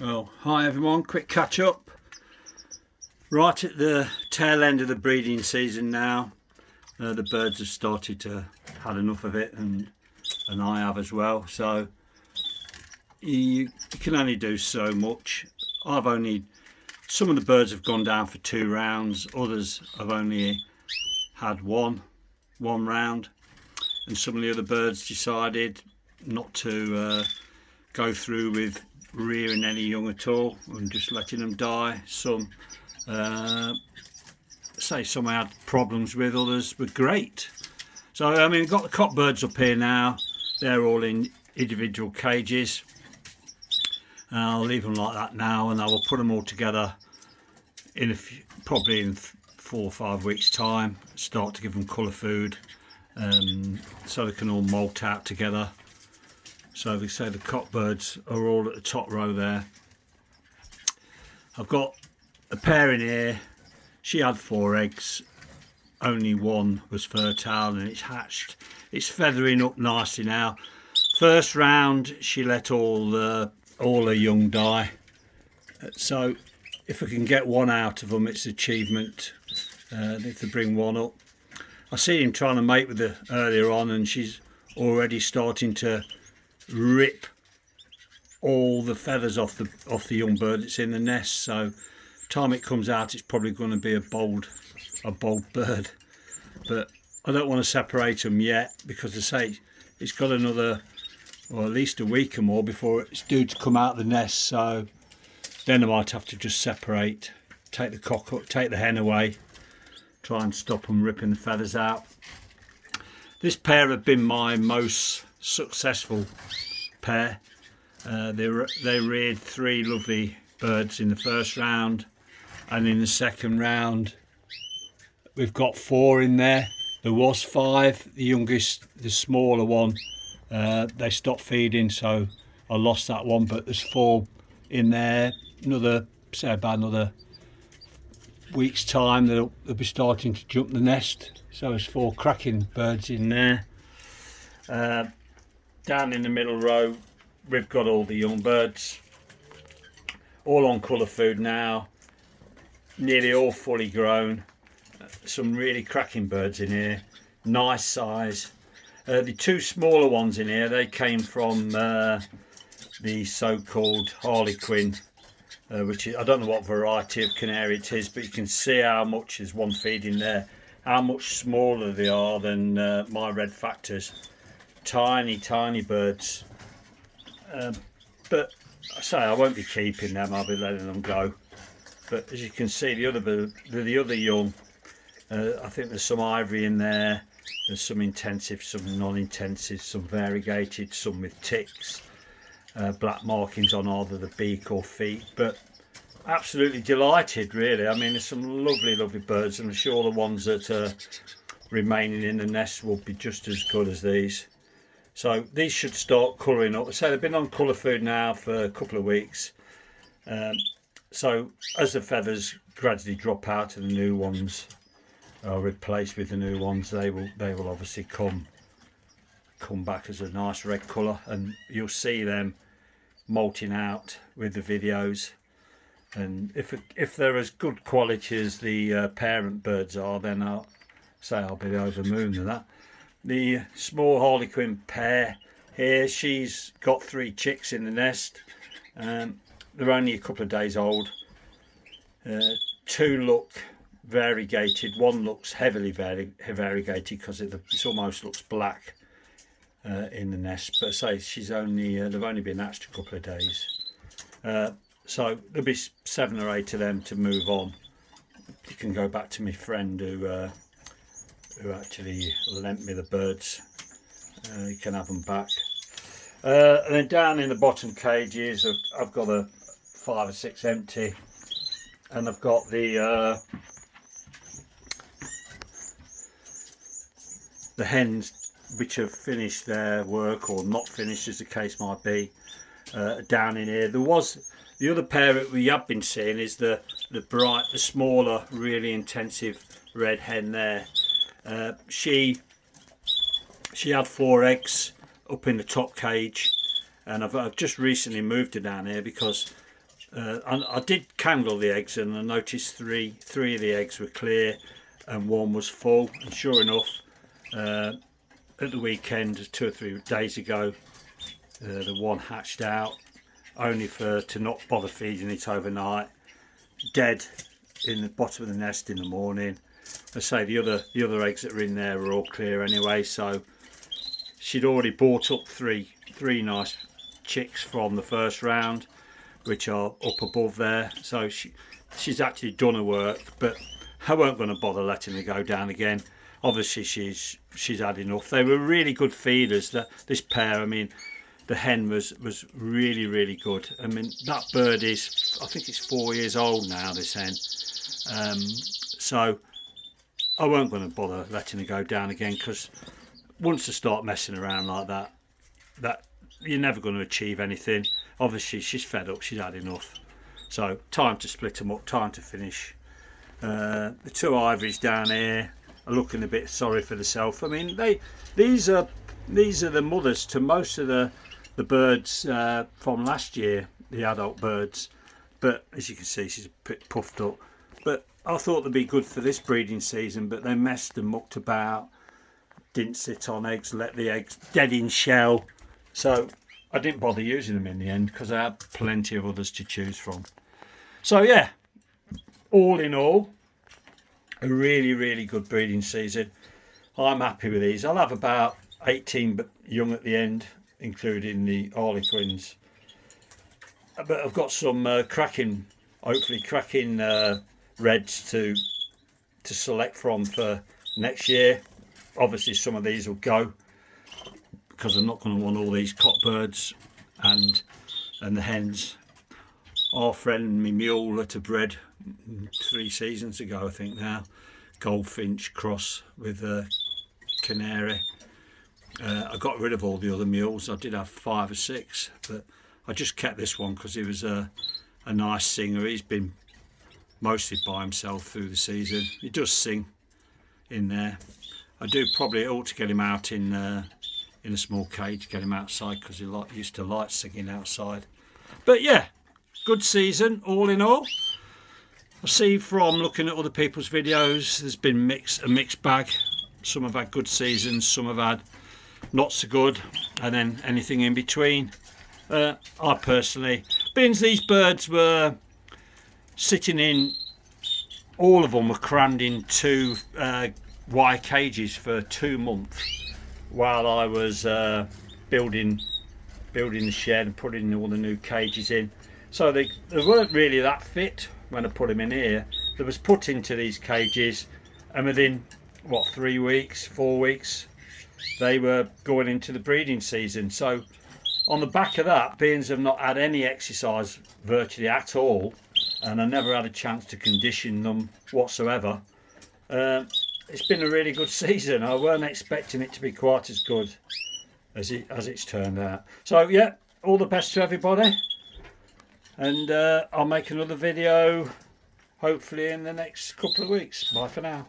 Well, hi everyone, quick catch up. Right at the tail end of the breeding season now. The birds have started to had enough of it, and I have as well. So you can only do so much. Some of the birds have gone down for 2 rounds, others have only had one round, and some of the other birds decided not to go through with rearing any young at all and just letting them die. Some some I had problems with, others were great. So I mean, we've got the cock birds up here now. They're all in individual cages. I'll leave them like that now, and I will put them all together in probably in 4 or 5 weeks time. Start to give them colour food, so they can all molt out together. So they say the cock birds are all at the top row there. I've got a pair in here. She had 4 eggs, only one was fertile, and it's hatched. It's feathering up nicely now. First round she let all her young die, so if I can get one out of them, it's an achievement. If they bring one up, I see him trying to mate with her earlier on, and she's already starting to rip all the feathers off the young bird that's in the nest. So time it comes out, it's probably going to be a bold bird, but I don't want to separate them yet, because I say it's got another, or at least a week or more before it's due to come out of the nest. So then I might have to just separate, take the cock up, take the hen away, try and stop them ripping the feathers out. This pair have been my most successful pair. They reared 3 lovely birds in the first round, and in the second round we've got 4 in there. There was 5. The youngest, the smaller one, they stopped feeding, so I lost that one, but there's 4 in there. About another week's time they'll be starting to jump the nest. So there's 4 cracking birds in there. Down in the middle row we've got all the young birds, all on colour food now, nearly all fully grown. Some really cracking birds in here, nice size. The 2 smaller ones in here, they came from the so-called Harlequin, which is, I don't know what variety of canary it is, but you can see how much is one feeding there, how much smaller they are than my Redfactors. Tiny birds, but I say I won't be keeping them, I'll be letting them go. But as you can see, the other young, I think there's some ivory in there, there's some intensive, some non-intensive, some variegated, some with ticks, black markings on either the beak or feet. But absolutely delighted, really. I mean, there's some lovely birds, and I'm sure the ones that are remaining in the nest will be just as good as these. So these should start colouring up. So they've been on colour food now for a couple of weeks. So as the feathers gradually drop out and the new ones are replaced with the new ones, they will obviously come back as a nice red colour, and you'll see them molting out with the videos. And if they're as good quality as the parent birds are, then I'll be over the moon with that. The small Harlequin pair here, she's got 3 chicks in the nest. They're only a couple of days old. 2 look variegated, 1 looks heavily variegated because it almost looks black in the nest. But say she's they've only been hatched a couple of days. So there'll be 7 or 8 of them to move on. You can go back to my friend who actually lent me the birds. You can have them back. And then down in the bottom cages, I've got 5 or 6 empty, and I've got the hens which have finished their work, or not finished as the case might be, down in here. There was the other pair that we have been seeing is the smaller, really intensive red hen there. She had 4 eggs up in the top cage, and I've just recently moved her down here because I did candle the eggs, and I noticed three of the eggs were clear and one was full, and sure enough, at the weekend 2 or 3 days ago, the one hatched out, only to not bother feeding it overnight, dead in the bottom of the nest in the morning. I say the other eggs that were in there were all clear anyway, so she'd already brought up three nice chicks from the first round, which are up above there, so she's actually done her work. But I weren't going to bother letting her go down again. Obviously she's had enough. They were really good feeders, this pair. I mean, the hen was really good. I mean, that bird is, I think it's 4 years old now, this hen. So I weren't going to bother letting her go down again, because once they start messing around like that you're never going to achieve anything. Obviously she's fed up, she's had enough. So time to split them up, time to finish. The 2 ivories down here are looking a bit sorry for themselves. I mean, these are the mothers to most of the birds from last year, the adult birds. But as you can see, she's a bit puffed up. But I thought they'd be good for this breeding season, but they messed and mucked about, didn't sit on eggs, let the eggs dead in shell. So I didn't bother using them in the end, because I had plenty of others to choose from. So yeah, all in all, a really good breeding season. I'm happy with these. I'll have about 18 young at the end, including the harlequins. But I've got some hopefully cracking reds to select from for next year. Obviously some of these will go, because I'm not going to want all these cockbirds and the hens. Our friend, my mule that I bred 3 seasons ago, I think now, goldfinch cross with a canary. I got rid of all the other mules. I did have 5 or 6, but I just kept this one because he was a nice singer. He's been mostly by himself through the season. He does sing in there. I do probably ought to get him out in a small cage, get him outside, because he used to like singing outside. But yeah, good season all in all. I see from looking at other people's videos, there's been a mixed bag. Some have had good seasons, some have had not so good, and then anything in between. I personally, being these birds were sitting in, all of them were crammed in 2 wire cages for 2 months while I was building the shed and putting all the new cages in. So they weren't really that fit when I put them in here. They was put into these cages, and within 3 weeks, 4 weeks, they were going into the breeding season. So on the back of that, beings have not had any exercise virtually at all, and I never had a chance to condition them whatsoever. It's been a really good season. I weren't expecting it to be quite as good as it's turned out. So yeah, all the best to everybody, and I'll make another video hopefully in the next couple of weeks. Bye for now.